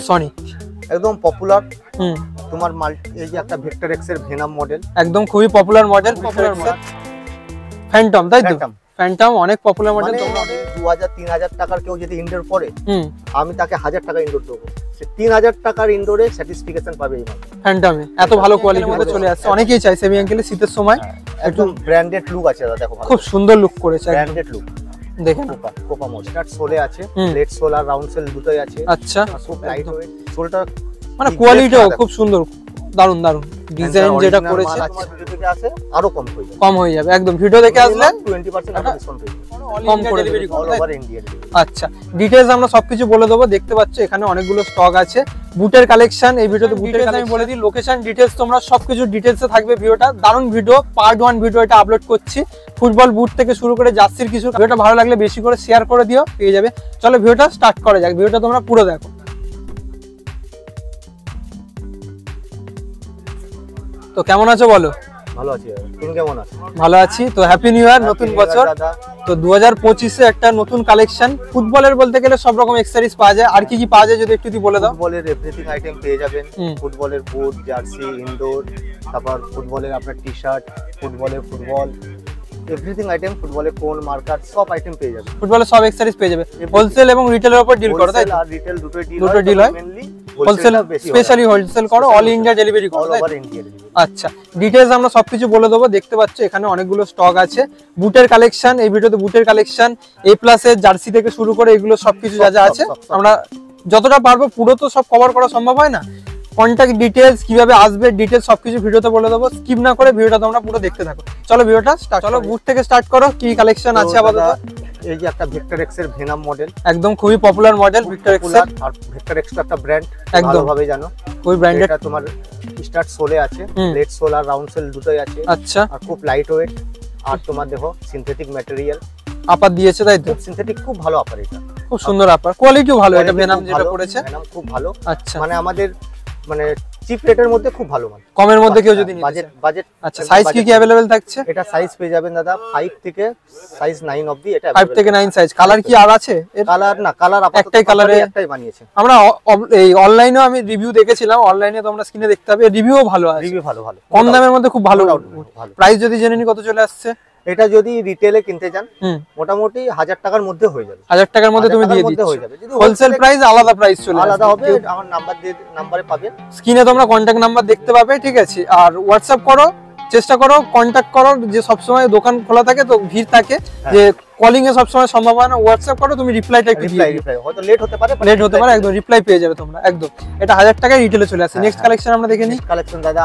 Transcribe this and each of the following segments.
Sonic একদম popular. তোমার এই যে একটা ভেক্টর এক্স এর ভেনাম মডেল, একদম খুবই পপুলার মডেল। ফ্যান্টম, তাই তো? ফ্যান্টম অনেক পপুলার মডেল। তোমরা 2000-3000 টাকার কেউ যদি ইনডোর করে, আমি তাকে 1000 টাকা ইনডোর দেবো, সে 3000 টাকার ইনডোরে স্যাটিসফিকেশন পাবে। এই ফ্যান্টমে এত ভালো কোয়ালিটির মধ্যে চলে আসছে, অনেকেই চাই সেমি অ্যাঙ্কেলে শীতের সময়। একদম ব্র্যান্ডেড লুক আছে দাদা, দেখো খুব সুন্দর লুক করেছে, ব্র্যান্ডেড লুক। দেখেন কোপা মডেল, স্টার্ট সোলে আছে, লেট সোল আর রাউন্ড সোল দুটোই আছে। আচ্ছা, খুব লাইট ওয়েট, সোলটা মানে কোয়ালিটিও খুব সুন্দর, দারুন দারুন ডিজাইন যেটা করেছে। ভিডিও থেকে আসে আরো কম হয়ে যাবে, একদম ভিডিও দেখে আসলে 20% ডিসকাউন্ট পেয়ে যাবে, কম করে ডেলিভারি অল ওভার ইন্ডিয়া। আচ্ছা, ডিটেইলস আমরা সবকিছু বলে দেবো। দেখতে পাচ্ছ এখানে অনেকগুলো স্টক আছে, বুটের কালেকশন। এই ভিডিওতে বুটের আমি বলে দিই, লোকেশন ডিটেইলস তোমরা সবকিছু ডিটেইলসে থাকবে ভিডিওটা। দারুন ভিডিও, পার্ট 1 ভিডিও এটা আপলোড করছি। ফুটবল বুট থেকে শুরু করে জার্সির কিছু। ভিডিওটা ভালো লাগলে বেশি করে শেয়ার করে দিও, পেয়ে যাবে। চলো ভিডিওটা স্টার্ট করা যাক, ভিডিওটা তোমরা পুরো দেখো। তো কেমন আছো বলো? ভালো আছি, তুমি কেমন আছো? ভালো আছি। তো হ্যাপি নিউ ইয়ার, নতুন বছর। তো 2025-এ একটা নতুন কালেকশন। ফুটবলের বলতে গেলে সব রকম অ্যাকসেসরিজ পাওয়া যায়, আর কি কি পাওয়া যায় যদি একটু বলে দাও। ফুটবলের এভরিথিং আইটেম পেয়ে যাবেন, ফুটবলের বুট, জার্সি, ইনডোর, তারপর ফুটবলের আপনার টি-শার্ট, ফুটবলের ফুটবল এভরিথিং আইটেম, ফুটবলের কোন মার্কার সব আইটেম পেয়ে যাবে। ফুটবলের সব অ্যাকসেসরিজ পেয়ে যাবে। হোলসেল এবং রিটেলের উপর ডিল করো, তাই তো? আর রিটেল দুটোই ডিল হয়, মেইনলি হোলসেল, স্পেশালি হোলসেল করো, অল ইন্ডিয়া ডেলিভারি করো, অল ওভার ইন্ডিয়া ডেলিভারি। আচ্ছা, ডিটেইলস আমরা সবকিছু বলে দেবো। দেখতে পাচ্ছ এখানে অনেকগুলো স্টক আছে, বুটের কালেকশন। এই ভিডিওতে বুটের কালেকশন, এ প্লাসের জার্সি থেকে শুরু করে এগুলো সবকিছু যা যা আছে আমরা যতটা পারবো, পুরো তো সব কভার করা সম্ভব হয় না। কন্টাক্ট ডিটেইলস, কিভাবে আসবে ডিটেইলস সবকিছু ভিডিওতে বলে দেবো। স্কিপ না করে ভিডিওটা তোমরা পুরো দেখতে থাকো। চলো ভিডিওটা স্টার্ট। চলো বুট থেকে স্টার্ট করো, কি কালেকশন আছে আপাতত। এই যে একটা ভেক্টর এক্স এর ভেনাম মডেল, একদম খুবই পপুলার মডেল ভেক্টর এক্স এর। আর ভেক্টর এক্স একটা ব্র্যান্ড, একদম ভাবে জানো, খুবই ব্র্যান্ডেড। এটা তোমার স্টার্ট সোলে আছে, লেট সোল আর রাউন্ড সোল দুটোই আছে। আচ্ছা, আর খুব লাইট ওয়েট, আর তোমার দেখো সিনথেটিক ম্যাটেরিয়াল আপার দিয়েছে, তাই তো? সিনথেটিক খুব ভালো আপার, এটা খুব সুন্দর আপার, কোয়ালিটিও ভালো। এটা ভেনাম যেটা করেছে, ভেনাম খুব ভালো। আচ্ছা, মানে আমাদের মানে চিপ রেটের মধ্যে খুব ভালো মাল, কমের মধ্যে কেউ যদি বাজেট। আচ্ছা, সাইজ কি কি अवेलेबल থাকছে? এটা সাইজ পেয়ে যাবেন দাদা 5 থেকে সাইজ 9 অবধি। এটা 5 থেকে 9 সাইজ। কালার কি আর আছে? কালার না, কালার আপাতত একটাই কালারে একটাই বানিয়েছে। আমরা এই অনলাইনেও আমি রিভিউ দেখেছিলাম, অনলাইনে তোমরা স্ক্রিনে দেখতে পাবে, রিভিউও ভালো আছে, রিভিউ ভালো, কম দামের মধ্যে খুব ভালো। প্রাইস যদি জেনে নি কত চলে আসছে? এটা যদি রিটেলে কিনতে যান মোটামুটি 1000 টাকার মধ্যে হয়ে যাবে। 1000 টাকার মধ্যে তুমি দিয়ে দিচ্ছ। যদি হোলসেল প্রাইস আলাদা প্রাইস চলে আসবে, আলাদা হবে। আমার নাম্বারে পাবেন, স্ক্রিনে তোমরা কন্টাক্ট নাম্বার দেখতে পাবে, ঠিক আছে? আর হোয়াটসঅ্যাপ করো, চেষ্টা করো কন্টাক্ট করো। যে সবসময় দোকান খোলা থাকে তো ভিড় থাকে, যে কলিং এ সবসময় সম্ভব হয় না। হোয়াটসঅ্যাপ করো, তুমি রিপ্লাইটা একটু দিয়ে দিও। হয়তো লেট হতে পারে, একদম রিপ্লাই পেয়ে যাবে তোমরা একদম। এটা 1000 টাকায় রিটেলে চলে আসে। নেক্সট কালেকশন আমরা দেখে নিই। কালেকশন দাদা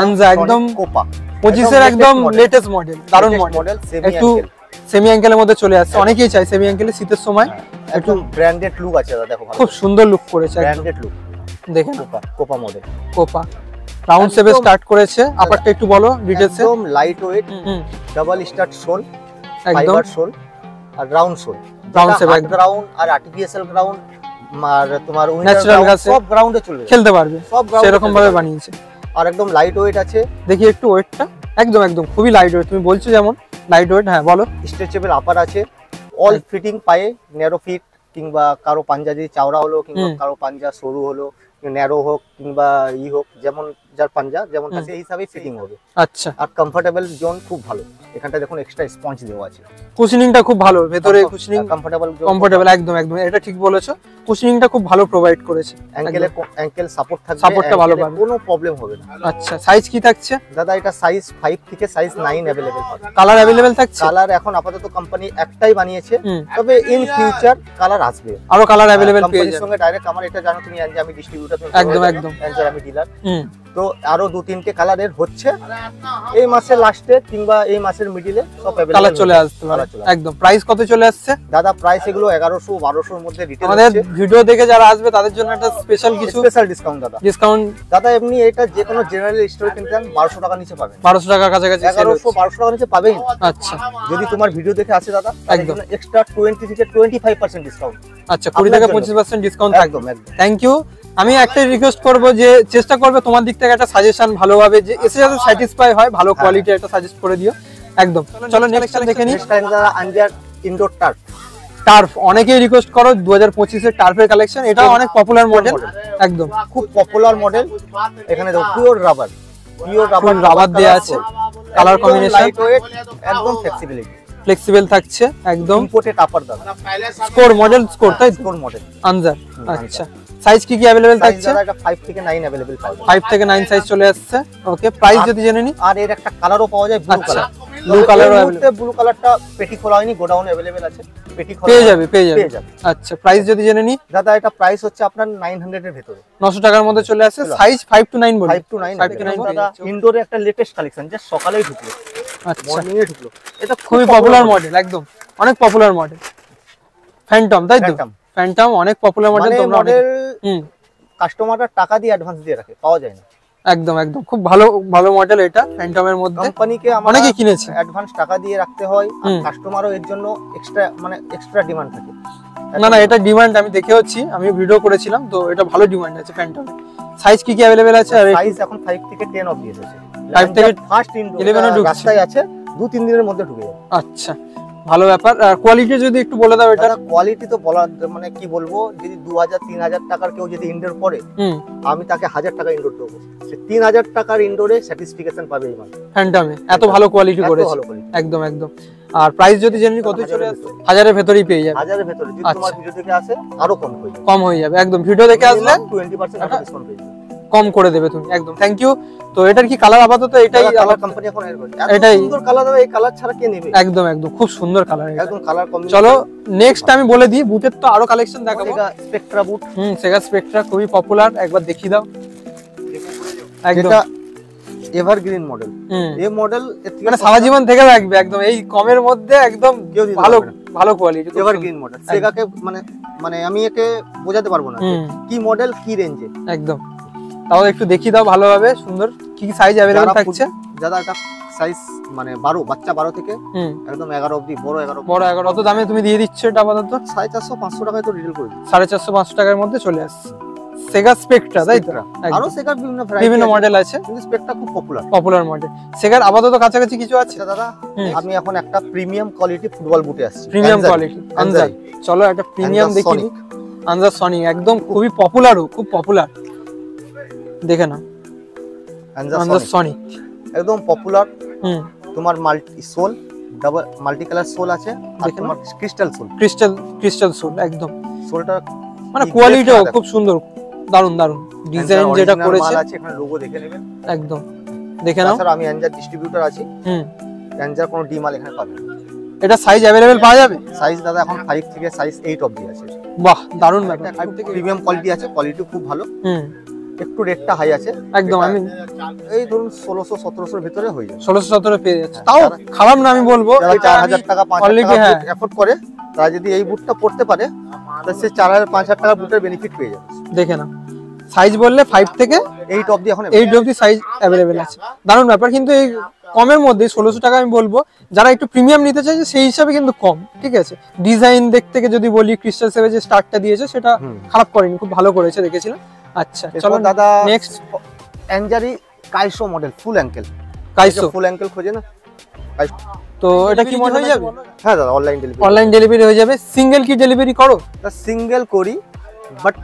আনজা একদম কোপা 25 এর একদম লেটেস্ট মডেল, দারুন মডেল। একটু সেমি অ্যাঙ্কেলের মধ্যে চলে আসছে, অনেকেই চাই সেমি অ্যাঙ্কেলে শীতের সময়। একটু ব্র্যান্ডেড লুক আছে দাদা, দেখো খুব সুন্দর লুক করেছে, ব্র্যান্ডেড লুক। দেখেন কোপা মডেল, কোপা রাউন্ড শেপে স্টার্ট করেছে। আপারটা একটু বলো ডিটেইলসে। একদম light weight, double start sole, একদম ফাইবার সোল আর round sole. Round shape, ground আর আর্টিফিশিয়াল গ্রাউন্ড আর তোমার ন্যাচারাল গাছে সব গ্রাউন্ডে চলবে, খেলতে পারবে, সেরকম ভাবে বানিয়েছে। আর একদম লাইট ওয়েট আছে। দেখি একটু ওয়েটটা, একদম একদম খুবই লাইট ওয়েট। তুমি বলছো যেমন লাইট ওয়েট, হ্যাঁ বলো। স্ট্রেচেবল আপার আছে, অল ফিটিং পায়ে, ন্যারো ফিট, কিংবা কারো পাঞ্জা যদি চাওড়া হলো, কিংবা কারো পাঞ্জা সরু হলো, ন্যারো হোক কিংবা হোক, যেমন যার পাঞ্জা যেমন আছে সেই হিসাবে ফিটিং হবে। আচ্ছা, আর কমফোর্টেবল জোন খুব ভালো। এখানটা দেখুন এক্সট্রা স্পঞ্জ দেওয়া আছে, কুশনিংটা খুব ভালো, ভেতরে কুশনিং কমফোর্টেবল একদম একদম, এটা ঠিক বলেছো। কুশনিংটা খুব ভালো প্রোভাইড করেছে, অ্যাঙ্কেল সাপোর্ট থাকবে, সাপোর্টটা ভালো পাবে, কোনো প্রবলেম হবে না। আচ্ছা, সাইজ কি থাকছে দাদা? এটা সাইজ 5 থেকে সাইজ 9 अवेलेबल পাবে। কালার अवेलेबल থাকছে? কালার এখন আপাতত কোম্পানি একটাই বানিয়েছে, তবে ইন ফিউচার কালার আসবে, আরো কালার अवेलेबल পেয়ে যাবে। কোম্পানির সঙ্গে ডাইরেক্ট আমার এটা জানো তুমি, আমি ডিস্ট্রিবিউটর, একদম একদম, আমি ডিলার। তো আরো 2-3টে কালারের হচ্ছে এই মাসের লাস্টে কিংবা এই মাসের মিডিলে সব अवेलेबल কালার চলে আসছে একদম। প্রাইস কত চলে আসছে দাদা? প্রাইস এগুলো 1100-1200 এর মধ্যে রিটেল। আমাদের ভিডিও দেখে যারা আসবে তাদের জন্য একটা স্পেশাল কিছু স্পেশাল ডিসকাউন্ট দাদা। ডিসকাউন্ট দাদা এমনি এটা যে কোনো জেনারেল স্টোরে কিনতে যান 1200 টাকা নিচে পাবেন। 1200 টাকার কাছাকাছি, 1100-1200 টাকা নিচে পাবেন। আচ্ছা, যদি তোমার ভিডিও দেখে আসে দাদা, একদম এক্সট্রা 20 থেকে 25% ডিসকাউন্ট। আচ্ছা, 20 থেকে 25% ডিসকাউন্ট থাকবে। একদম, থ্যাংক ইউ। আমি একটাই রিকোয়েস্ট করব যে চেষ্টা করবে তোমার দিক থেকে একটা সাজেশন ভালোভাবে, যে এসে যাতে স্যাটিসফাই হয়, ভালো কোয়ালিটি একটা সাজেস্ট করে দিও একদম। চলো নেক্সট দেখে নিই। নেক্সট টাইম দাদা আনজার ইনডোর টার্ফ, টার্ফ অনেকেই রিকোয়েস্ট করো 2025 এর টার্ফের কালেকশন, এটা অনেক পপুলার মডেল, একদম খুব পপুলার মডেল। এখানে দেখো পিওর রাবার দেয়া আছে, কালার কম্বিনেশন লাইট ওয়েট, একদম ফ্লেক্সিবল থাকছে, একদম ইম্পোর্টেড আপার দাদা। স্কোর মডেল, স্কোর তাই স্কোর মডেল আনজার। আচ্ছা, সাইজ কি কি अवेलेबल থাকছে? দাদা এটা 5 থেকে 9 अवेलेबल পাবে। 5 থেকে 9 সাইজ চলে আসছে। ওকে, প্রাইস যদি জেনে নি। আর এর একটা কালারও পাওয়া যায়, ব্লু কালার। ব্লু কালারও अवेलेबल, ব্লু কালারটা পেটি খোলা হয়নি, গোডাউনে अवेलेबल আছে, পেটি খোলা পেয়ে যাবে। আচ্ছা, প্রাইস যদি জেনে নি। দাদা এটা প্রাইস হচ্ছে আপনার 900 এর ভিতরে, 900 টাকার মধ্যে চলে আসে। সাইজ 5 to 9 বলি, 5 to 9 দাদা। ইনডোরে একটা লেটেস্ট কালেকশন, যে সকালেই ঢুকলো, আচ্ছা মর্নিং এ ঢুকলো। এটা খুবই পপুলার মডেল, একদম অনেক পপুলার মডেল, ফ্যান্টম তাই তো? ফ্যান্টম অনেক পপুলার মডেল। তোমরা মডেল কাস্টমাররা টাকা দিয়ে অ্যাডভান্স দিয়ে রাখে, পাওয়া যায় না। একদম একদম খুব ভালো মডেল এটা ফ্যান্টমের মধ্যে। কোম্পানিকে অনেকে কিনেছে, অ্যাডভান্স টাকা দিয়ে রাখতে হয়, আর কাস্টমারও এর জন্য এক্সট্রা ডিমান্ড থাকে। না এটা ডিমান্ড আমি দেখেওছি, আমি ভিডিও করেছিলাম তো, এটা ভালো ডিমান্ড আছে ফ্যান্টমে। সাইজ কি কি अवेलेबल আছে? আর সাইজ এখন 5 থেকে 10 অবধি আছে। 5 থেকে ফার্স্ট ইনডোর 11 এ ঢুকছে, রাস্তায় আছে, 2-3 দিনের মধ্যে ঢুকে যাবে। আচ্ছা, ভালো ব্যাপার। আর কোয়ালিটি যদি একটু বলে দাও। এটা কোয়ালিটি তো বলা মানে কি বলবো, যদি 2000-3000 টাকার কেউ যদি ইনডোর পড়ে, আমি তাকে 1000 টাকা ইনডোর দেবো, সে 3000 টাকার ইনডোরে স্যাটিসফিকেশন পাবে এই মাল ফ্যান্টমে। এত ভালো কোয়ালিটি করেছে, একদম একদম। আর প্রাইস যদি জেনে কত চলে আসে? 1000 এর ভেতরেই পেয়ে যাবে। 1000 এর ভেতরে যদি তোমার ভিডিও দেখে আসে আরো কম হয়ে যাবে, একদম ভিডিও দেখে আসলে 20% ডিসকাউন্ট পেয়ে যাবে, কম করে দেবে তুমি, একদম। Thank you. তো এটার কি কালার? আপাতত এটাই কালার কোম্পানি এখন এর করছে, এটাই সুন্দর কালার হবে, এই কালার ছাড়া কে নেবে? একদম একদম খুব সুন্দর কালার, একদম কালার কম্বিনেশন। চলো নেক্সট আমি বলে দিই, বুটের তো আরো কালেকশন দেখাবো। স্পেকট্রা বুট, সেগা স্পেকট্রা খুবই পপুলার, একবার দেখিয়ে দাও। একদম এটা এভারগ্রিন মডেল, এই মডেল মানে সারা জীবন থেকে থাকবে, একদম এই কমের মধ্যে, একদম ভালো কোয়ালিটি, এভারগ্রিন মডেল। সেগাকে মানে আমি একে বোঝাতে পারবো না কি মডেল কি রেঞ্জে, একদম। তাও একটু দেখিয়ে দাও ভালোভাবে, সুন্দর। কি সাইজ अवेलेबल থাকছে? দাদা এটা সাইজ মানে 12, বাচ্চা 12 থেকে একদম 11 অবধি, বড় 11। কত দামে তুমি দিয়ে দিচ্ছ এটা আপাতত? 450-500 টাকায় তো রিটেল করে দিই। 450-500 টাকার মধ্যে চলে আসছে সেগা স্পেকট্রা, তাই তো? আরো সেগার বিভিন্ন মডেল আছে, কিন্তু স্পেকট্রা খুব পপুলার মডেল। সেগার আপাতত কাছাকাছি কিছু আছে দাদা। আমি এখন একটা প্রিমিয়াম কোয়ালিটি ফুটবল বুটে আসছি, প্রিমিয়াম কোয়ালিটি আনজার। চলো একটা প্রিমিয়াম দেখি, আনজার সনিক, একদম খুবই খুব পপুলার। দেখে নাও আনজার সনিক, একদম পপুলার। তোমার multi sole, double multi colour sole আছে, আর তোমার ক্রিস্টাল সোল, একদম সোলটা মানে কোয়ালিটিও খুব সুন্দর, দারুন ডিজাইন যেটা করেছে আছে, এখানে লোগো দেখে নেবেন, একদম দেখে নাও। স্যার আমি অ্যানজার ডিস্ট্রিবিউটর আছি, অ্যানজার কোনো ডি মাল এখানে পাবেন। এটা সাইজ अवेलेबल পাওয়া যাবে? সাইজ দাদা এখন 5 থেকে সাইজ 8 অবধি আছে। বাহ, দারুন ব্যাপার। 5 থেকে প্রিমিয়াম কোয়ালিটি আছে, কোয়ালিটি খুব ভালো। একটু রেটটা হাই আছে, একদম। আমি এই ধরুন 1600-1700 এর ভিতরে হয়ে যাবে, 1600-1700 পেয়ে যাচ্ছে, তাও খারাপ না আমি বলবো। 4000 টাকা 5000 টাকা এফোর্ড করে তারা যদি এই বুটটা পড়তে পারে, তাহলে সে 4000-5000 টাকা বুটের বেনিফিট পেয়ে যাবে। দেখে না, সাইজ বললে 5 থেকে 8 অবধি, এখন 8 অবধি সাইজ अवेलेबल আছে, দারুন ব্যাপার। কিন্তু এই কমের মধ্যে 1600 টাকা আমি বলবো, যারা একটু প্রিমিয়াম নিতে চাইছে সেই হিসাবে কিন্তু কম, ঠিক আছে। ডিজাইন দিক থেকে যদি বলি, ক্রিস্টাল সেভে যে স্টারটা দিয়েছে সেটা খারাপ করেনি, খুব ভালো করেছে, দেখেছিলাম। আচ্ছা চলো দাদা, নেক্সট অ্যানজারি কাইসো মডেল, ফুল অ্যাঙ্কেল। ফুল অ্যাঙ্কেল খোঁজে না, তো এটা কি মনে হয়ে যাবে? হ্যাঁ দাদা, অনলাইন ডেলিভারি হয়ে যাবে। সিঙ্গেল কি ডেলিভারি করো? সিঙ্গেল করি, বাট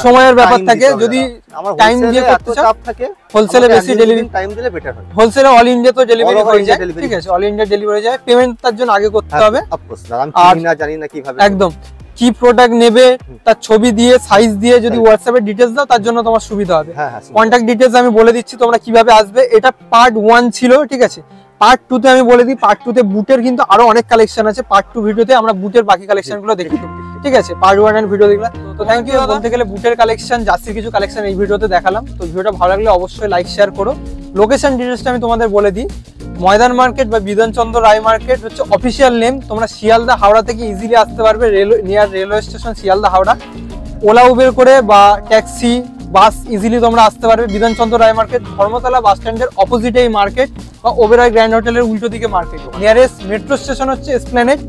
সময়ের ব্যাপার থাকে, যদি টাইম দিয়ে করতে চাও থাকে, হোলসেলে বেশি ডেলিভারি টাইম দিলে বেটার হয়। হোলসেলে অল ইন্ডিয়া তো ডেলিভারি হয়ে যায়, ঠিক আছে, অল ইন্ডিয়া ডেলিভারি হয়ে যায়। পেমেন্ট তার জন্য আগে করতে হবে, অফকোর্স দাদা, আমি জানি না কিভাবে, একদম। কি প্রোডাক্ট নেবে তার ছবি দিয়ে, সাইজ দিয়ে যদি হোয়াটসঅ্যাপে ডিটেইলস দাও, তার জন্য তোমার সুবিধা হবে। কন্টাক্ট ডিটেইলস আমি বলে দিচ্ছি তোমরা কিভাবে আসবে। এটা পার্ট 1 ছিল, ঠিক আছে। পার্ট 2 তে আমি বলে দিই, পার্ট 2 তে বুটের কিন্তু আরো অনেক কালেকশন আছে। পার্ট 2 ভিডিওতে আমরা বুটের বাকি কালেকশন গুলো দেখি, ঠিক আছে। পার্ট 1 এর ভিডিও দেখলাম তো থ্যাংক ইউ। বলতে গেলে বুটের কালেকশন, জার্সির কিছু কালেকশন এই ভিডিওতে দেখালাম। তো ভিডিওটা ভালো লাগলে অবশ্যই লাইক শেয়ার করো। লোকেশন ডিটেইলসটা আমি তোমাদের বলে দিই, ময়দান মার্কেট বা বিধানচন্দ্র রায় মার্কেট হচ্ছে অফিসিয়াল নেম। তোমরা শিয়ালদা হাওড়া থেকে ইজিলি আসতে পারবে, near railway station Sealdah Howrah. OLA Uber করে বা ট্যাক্সি বাস ইজিলি তোমরা আসতে পারবে। বিধানচন্দ্র রায় মার্কেট, ধর্মতলা বাস স্ট্যান্ডের অপোজিটে এই মার্কেট, বা ওবেরয় গ্র্যান্ড হোটেলের উল্টো দিকে মার্কেট। নিয়ারেস্ট মেট্রো স্টেশন হচ্ছে এসপ্ল্যানেড।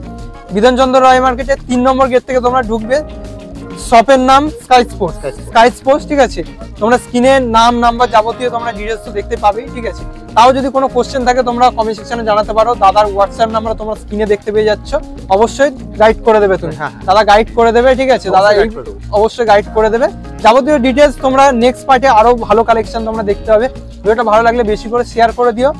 বিধানচন্দ্র রায় মার্কেটের 3 নম্বর গেট থেকে তোমরা ঢুকবে, শপের নাম sky sports. Sky Sports। Sky sports, ঠিক আছে। তোমরা স্ক্রিনে নাম, নাম্বার, যাবতীয় তোমরা ডিটেলস তো দেখতে পাবেই, ঠিক আছে। তাও যদি কোনো কোশ্চেন থাকে তোমরা কমেন্ট সেকশনে জানাতে পারো। দাদার হোয়াটসঅ্যাপ নাম্বার তোমরা স্ক্রিনে দেখতে পেয়ে যাচ্ছ, অবশ্যই গাইড করে দেবে তুমি। হ্যাঁ। দাদা গাইড করে দেবে, ঠিক আছে। দাদা অবশ্যই guide করে দেবো। অবশ্যই গাইড করে দেবে। যাবতীয় ডিটেলস তোমরা নেক্সট পার্টে আরো ভালো কালেকশন তোমরা দেখতে হবে। ভিডিওটা ভালো লাগলে বেশি করে শেয়ার করে দিও।